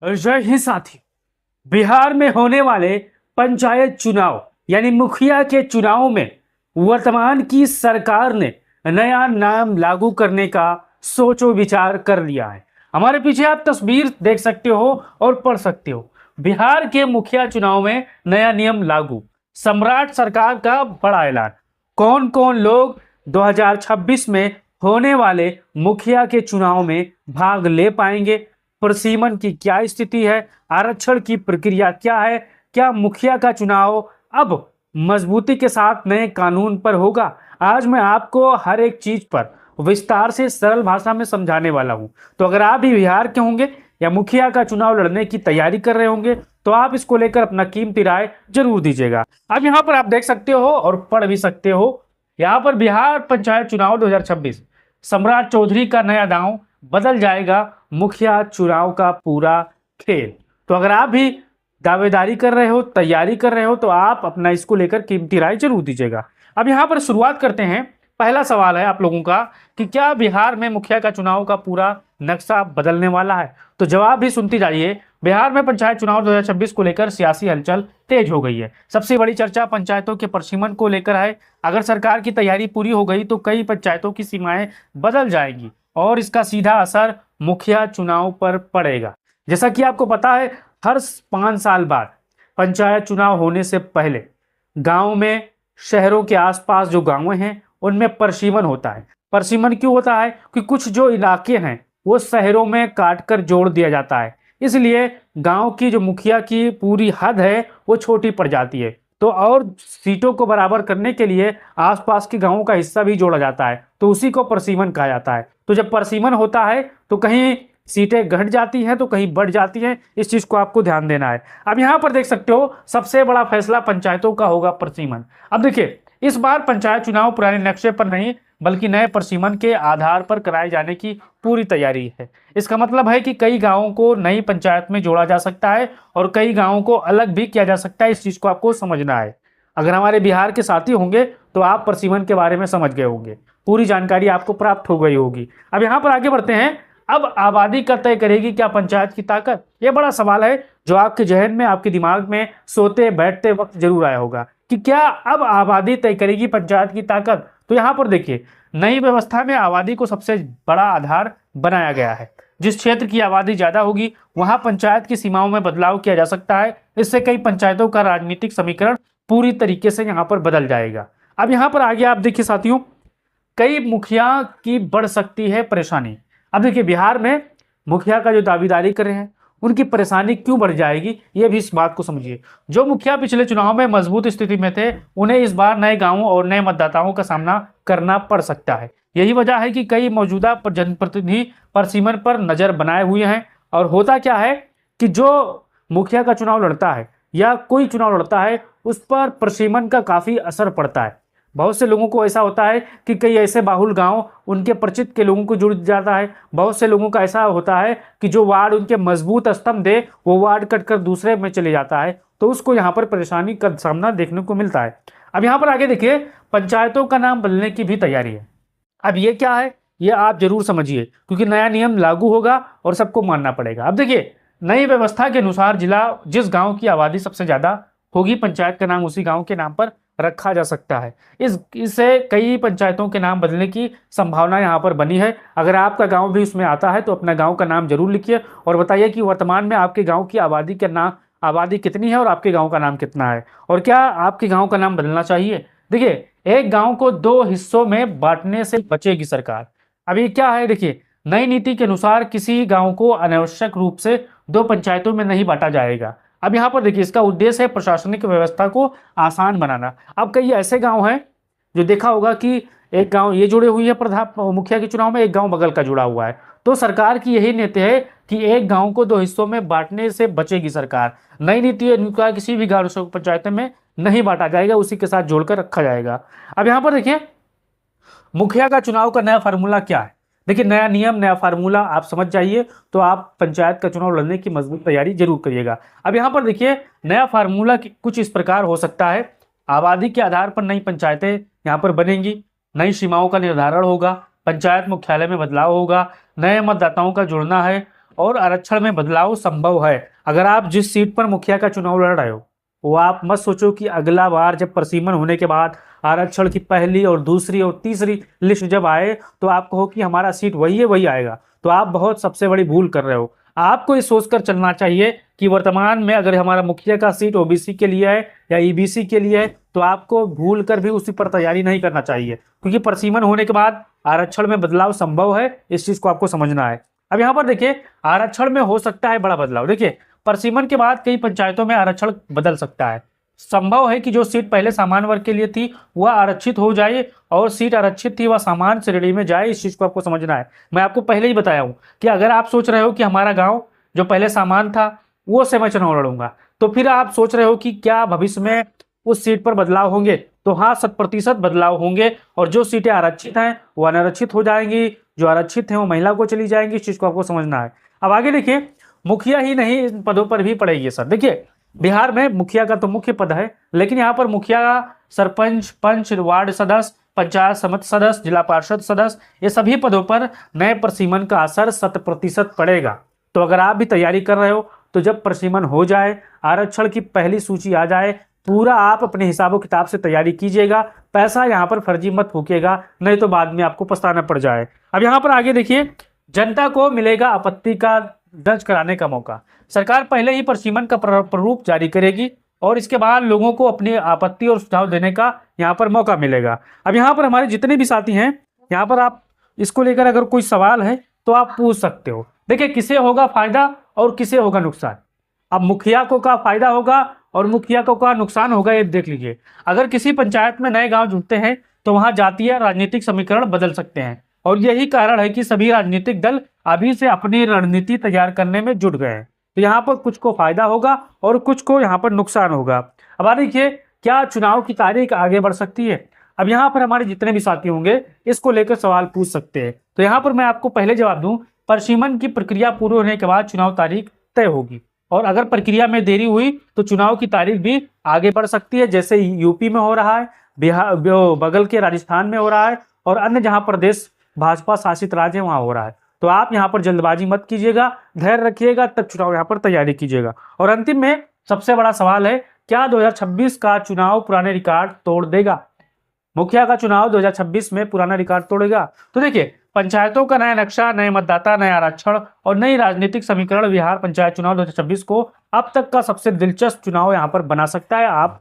जय हिंद साथी। बिहार में होने वाले पंचायत चुनाव यानी मुखिया के चुनाव में वर्तमान की सरकार ने नया नाम लागू करने का सोचो विचार कर लिया है। हमारे पीछे आप तस्वीर देख सकते हो और पढ़ सकते हो। बिहार के मुखिया चुनाव में नया नियम लागू, सम्राट सरकार का बड़ा ऐलान। कौन कौन लोग 2026 में होने वाले मुखिया के चुनाव में भाग ले पाएंगे, प्रसीमन की क्या स्थिति है, आरक्षण की प्रक्रिया क्या है, क्या मुखिया का चुनाव अब मजबूती के साथ नए कानून पर होगा। आज मैं आपको हर एक चीज पर विस्तार से सरल भाषा में समझाने वाला हूं। तो अगर आप भी बिहार के होंगे या मुखिया का चुनाव लड़ने की तैयारी कर रहे होंगे तो आप इसको लेकर अपना कीमती राय जरूर दीजिएगा। अब यहाँ पर आप देख सकते हो और पढ़ भी सकते हो, यहाँ पर बिहार पंचायत चुनाव 2026 सम्राट चौधरी का नया दांव, बदल जाएगा मुखिया चुनाव का पूरा खेल। तो अगर आप भी दावेदारी कर रहे हो, तैयारी कर रहे हो तो आप अपना इसको लेकर कीमती राय जरूर दीजिएगा। अब यहाँ पर शुरुआत करते हैं। पहला सवाल है आप लोगों का कि क्या बिहार में मुखिया का चुनाव का पूरा नक्शा बदलने वाला है। तो जवाब भी सुनती जाइए। बिहार में पंचायत चुनाव 2026 को लेकर सियासी हलचल तेज हो गई है। सबसे बड़ी चर्चा पंचायतों के प्रसीमन को लेकर है। अगर सरकार की तैयारी पूरी हो गई तो कई पंचायतों की सीमाएं बदल जाएंगी और इसका सीधा असर मुखिया चुनाव पर पड़ेगा। जैसा कि आपको पता है, हर 5 साल बाद पंचायत चुनाव होने से पहले गांव में, शहरों के आसपास जो गांव हैं उनमें प्रसीमन होता है। प्रसीमन क्यों होता है? कि कुछ जो इलाके हैं वो शहरों में काट कर जोड़ दिया जाता है, इसलिए गांव की जो मुखिया की पूरी हद है वो छोटी पड़ जाती है। तो और सीटों को बराबर करने के लिए आसपास के गांवों का हिस्सा भी जोड़ा जाता है, तो उसी को प्रसीमन कहा जाता है। तो जब प्रसीमन होता है तो कहीं सीटें घट जाती हैं तो कहीं बढ़ जाती हैं, इस चीज को आपको ध्यान देना है। अब यहाँ पर देख सकते हो सबसे बड़ा फैसला पंचायतों का होगा प्रसीमन। अब देखिए, इस बार पंचायत चुनाव पुराने नक्शे पर नहीं बल्कि नए प्रसीमन के आधार पर कराए जाने की पूरी तैयारी है। इसका मतलब है कि कई गांवों को नई पंचायत में जोड़ा जा सकता है और कई गांवों को अलग भी किया जा सकता है। इस चीज को आपको समझना है। अगर हमारे बिहार के साथी होंगे तो आप प्रसीमन के बारे में समझ गए होंगे, पूरी जानकारी आपको प्राप्त हो गई होगी। अब यहाँ पर आगे बढ़ते हैं। अब आबादी का तय करेगी क्या पंचायत की ताकत? यह बड़ा सवाल है जो आपके जहन में, आपके दिमाग में सोते बैठते वक्त जरूर आया होगा कि क्या अब आबादी तय करेगी पंचायत की ताकत। तो यहाँ पर देखिए, नई व्यवस्था में आबादी को सबसे बड़ा आधार बनाया गया है। जिस क्षेत्र की आबादी ज्यादा होगी वहां पंचायत की सीमाओं में बदलाव किया जा सकता है। इससे कई पंचायतों का राजनीतिक समीकरण पूरी तरीके से यहाँ पर बदल जाएगा। अब यहाँ पर आगे आप देखिए साथियों, कई मुखिया की बढ़ सकती है परेशानी। अब देखिए, बिहार में मुखिया का जो दावेदारी कर रहे हैं उनकी परेशानी क्यों बढ़ जाएगी, ये भी इस बात को समझिए। जो मुखिया पिछले चुनाव में मजबूत स्थिति में थे उन्हें इस बार नए गांवों और नए मतदाताओं का सामना करना पड़ सकता है। यही वजह है कि कई मौजूदा जनप्रतिनिधि प्रसीमन पर नजर बनाए हुए हैं। और होता क्या है कि जो मुखिया का चुनाव लड़ता है या कोई चुनाव लड़ता है उस पर प्रसीमन का काफी असर पड़ता है। बहुत से लोगों को ऐसा होता है कि कई ऐसे बाहुल गांव उनके परिचित के लोगों को जुड़ जाता है। बहुत से लोगों का ऐसा होता है कि जो वार्ड उनके मजबूत स्तंभ दे वो वार्ड कटकर दूसरे में चले जाता है, तो उसको यहाँ पर परेशानी का सामना देखने को मिलता है। अब यहाँ पर आगे देखिए, पंचायतों का नाम बदलने की भी तैयारी है। अब ये क्या है ये आप जरूर समझिए, क्योंकि नया नियम लागू होगा और सबको मानना पड़ेगा। अब देखिए, नई व्यवस्था के अनुसार जिला जिस गांव की आबादी सबसे ज्यादा होगी पंचायत का नाम उसी गांव के नाम पर रखा जा सकता है। इससे कई पंचायतों के नाम बदलने की संभावना यहाँ पर बनी है। अगर आपका गांव भी उसमें आता है तो अपना गांव का नाम जरूर लिखिए और बताइए कि वर्तमान में आपके गांव की आबादी कितनी है और आपके गांव का नाम कितना है और क्या आपके गांव का नाम बदलना चाहिए। देखिए, एक गांव को 2 हिस्सों में बांटने से बचेगी सरकार। अब ये क्या है, देखिए, नई नीति के अनुसार किसी गांव को अनावश्यक रूप से 2 पंचायतों में नहीं बांटा जाएगा। अब यहाँ पर देखिए, इसका उद्देश्य है प्रशासनिक व्यवस्था को आसान बनाना। अब कई ऐसे गांव हैं जो देखा होगा कि एक गांव ये जुड़े हुई है प्रधान मुखिया के चुनाव में, एक गांव बगल का जुड़ा हुआ है। तो सरकार की यही नीति है कि एक गांव को 2 हिस्सों में बांटने से बचेगी सरकार। नई नीति अनुसार किसी भी गांव पंचायत में नहीं बांटा जाएगा, उसी के साथ जोड़कर रखा जाएगा। अब यहाँ पर देखिए, मुखिया का चुनाव का नया फार्मूला क्या है। देखिए, नया नियम, नया फार्मूला आप समझ जाइए तो आप पंचायत का चुनाव लड़ने की मजबूत तैयारी जरूर करिएगा। अब यहाँ पर देखिए, नया फार्मूला कुछ इस प्रकार हो सकता है। आबादी के आधार पर नई पंचायतें यहाँ पर बनेंगी, नई सीमाओं का निर्धारण होगा, पंचायत मुख्यालय में बदलाव होगा, नए मतदाताओं का जुड़ना है और आरक्षण में बदलाव संभव है। अगर आप जिस सीट पर मुखिया का चुनाव लड़ रहे हो, वो आप मत सोचो कि अगला बार जब प्रसीमन होने के बाद आरक्षण की पहली और दूसरी और तीसरी लिस्ट जब आए तो आप कहो कि हमारा सीट वही है, वही आएगा। तो आप बहुत सबसे बड़ी भूल कर रहे हो। आपको ये सोचकर चलना चाहिए कि वर्तमान में अगर हमारा मुखिया का सीट ओबीसी के लिए है या ईबीसी के लिए है, तो आपको भूल कर भी उसी पर तैयारी नहीं करना चाहिए, क्योंकि प्रसीमन होने के बाद आरक्षण में बदलाव संभव है। इस चीज को आपको समझना है। अब यहाँ पर देखिए, आरक्षण में हो सकता है बड़ा बदलाव। देखिए, प्रसीमन के बाद कई पंचायतों में आरक्षण बदल सकता है। संभव है कि जो सीट पहले सामान्य वर्ग के लिए थी वह आरक्षित हो जाए और सीट आरक्षित थी वह सामान्य श्रेणी में जाए। इस चीज को आपको समझना है। मैं आपको पहले ही बताया हूं कि अगर आप सोच रहे हो कि हमारा गांव जो पहले सामान्य था वो से मैं चुनाव लड़ूंगा, तो फिर आप सोच रहे हो कि क्या भविष्य में उस सीट पर बदलाव होंगे, तो हाँ, 100% बदलाव होंगे और जो सीटें आरक्षित हैं वो अनारक्षित हो जाएंगी, जो आरक्षित हैं वो महिला को चली जाएंगी। इस चीज को आपको समझना है। अब आगे देखिए, मुखिया ही नहीं इन पदों पर भी पड़ेगी सर। देखिए, बिहार में मुखिया का तो मुख्य पद है, लेकिन यहाँ पर मुखिया, सरपंच, पंच, वार्ड सदस्य, पंचायत समिति सदस्य, जिला पार्षद सदस्य, ये सभी पदों पर नए प्रसीमन का असर 100% पड़ेगा। तो अगर आप भी तैयारी कर रहे हो तो जब प्रसीमन हो जाए, आरक्षण की पहली सूची आ जाए, पूरा आप अपने हिसाबों किताब से तैयारी कीजिएगा। पैसा यहाँ पर फर्जी मत फूकिएगा, नहीं तो बाद में आपको पछताना पड़ जाए। अब यहाँ पर आगे देखिए, जनता को मिलेगा आपत्ति का दर्ज कराने का मौका। सरकार पहले ही प्रसीमन का प्रारूप जारी करेगी और इसके बाद लोगों को अपनी आपत्ति और सुझाव देने का यहाँ पर मौका मिलेगा। अब यहाँ पर हमारे जितने भी साथी हैं, यहाँ पर आप इसको लेकर अगर कोई सवाल है तो आप पूछ सकते हो। देखिए, किसे होगा फायदा और किसे होगा नुकसान। अब मुखिया को का फायदा होगा और मुखिया को का नुकसान होगा, ये देख लीजिए। अगर किसी पंचायत में नए गांव जुड़ते हैं तो वहां जातीय राजनीतिक समीकरण बदल सकते हैं और यही कारण है कि सभी राजनीतिक दल अभी से अपनी रणनीति तैयार करने में जुट गए हैं। तो यहाँ पर कुछ को फायदा होगा और कुछ को यहाँ पर नुकसान होगा। अब आ देखिए, क्या चुनाव की तारीख आगे बढ़ सकती है। अब यहाँ पर हमारे जितने भी साथी होंगे इसको लेकर सवाल पूछ सकते हैं। तो यहाँ पर मैं आपको पहले जवाब दूं, प्रसीमन की प्रक्रिया पूरी होने के बाद चुनाव तारीख तय होगी और अगर प्रक्रिया में देरी हुई तो चुनाव की तारीख भी आगे बढ़ सकती है, जैसे यूपी में हो रहा है, बिहार, बगल के राजस्थान में हो रहा है और अन्य जहां प्रदेश भाजपा शासित राज्य है वहां हो रहा है। तो आप यहाँ पर जल्दबाजी मत कीजिएगा, धैर्य रखिएगा, तब चुनाव यहाँ पर तैयारी कीजिएगा। और अंतिम में सबसे बड़ा सवाल है, क्या 2026 का चुनाव पुराने रिकॉर्ड तोड़ देगा। मुखिया का चुनाव 2026 में पुराना रिकॉर्ड तोड़ेगा। तो देखिए, पंचायतों का नया नक्शा, नए मतदाता, नया आरक्षण और नई राजनीतिक समीकरण बिहार पंचायत चुनाव 2026 को अब तक का सबसे दिलचस्प चुनाव यहाँ पर बना सकता है। आप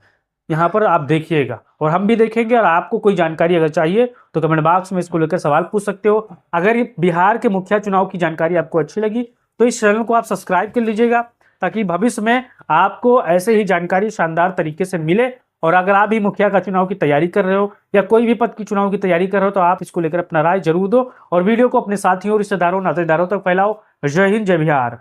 यहाँ पर आप देखिएगा और हम भी देखेंगे। और आपको कोई जानकारी अगर चाहिए तो कमेंट बॉक्स में इसको लेकर सवाल पूछ सकते हो। अगर ये बिहार के मुखिया चुनाव की जानकारी आपको अच्छी लगी तो इस चैनल को आप सब्सक्राइब कर लीजिएगा, ताकि भविष्य में आपको ऐसे ही जानकारी शानदार तरीके से मिले। और अगर आप भी मुखिया का चुनाव की तैयारी कर रहे हो या कोई भी पद की चुनाव की तैयारी कर रहे हो तो आप इसको लेकर अपना राय जरूर दो और वीडियो को अपने साथियों, रिश्तेदारों, नातेदारों तक फैलाओ। जय हिंद, जय बिहार।